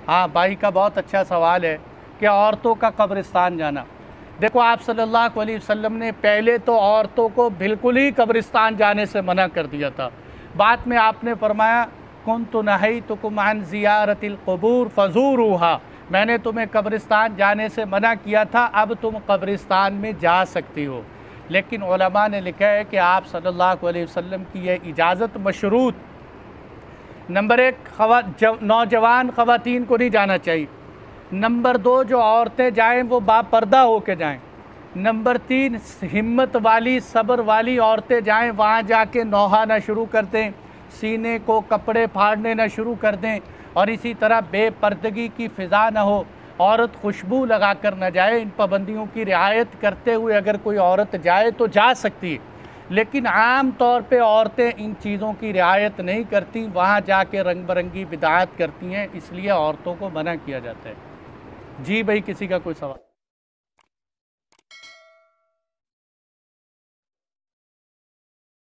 हाँ भाई का बहुत अच्छा सवाल है कि औरतों का कब्रिस्तान जाना। देखो, आप सल्लल्लाहु अलैहि वसल्लम ने पहले तो औरतों को बिल्कुल ही कब्रिस्तान जाने से मना कर दिया था। बाद में आपने फरमाया कुन्तु नहैतुकुम अन ज़ियारतिल क़ुबूर फ़ज़ूरूहा, मैंने तुम्हें कब्रिस्तान जाने से मना किया था, अब तुम कब्रिस्तान में जा सकती हो। लेकिन उलमा ने लिखा है कि आप सल्लल्लाहु अलैहि वसल्लम की यह इजाज़त मशरूत, नंबर एक नौजवान ख़वातीन को नहीं जाना चाहिए, नंबर दो जो औरतें जाएं वो बापर्दा होकर जाएं, नंबर तीन हिम्मत वाली सब्र वाली औरतें जाएं, वहाँ जाके नौहाना शुरू कर दें, सीने को कपड़े फाड़ने ना शुरू कर दें, और इसी तरह बेपर्दगी की फ़िज़ा ना हो, औरत खुशबू लगा कर न जाए। इन पाबंदियों की रियायत करते हुए अगर कोई औरत जाए तो जा सकती है, लेकिन आम तौर पे औरतें इन चीज़ों की रियायत नहीं करती, वहाँ जाके रंग बिरंगी बिदात करती हैं, इसलिए औरतों को मना किया जाता है। जी भाई, किसी का कोई सवाल?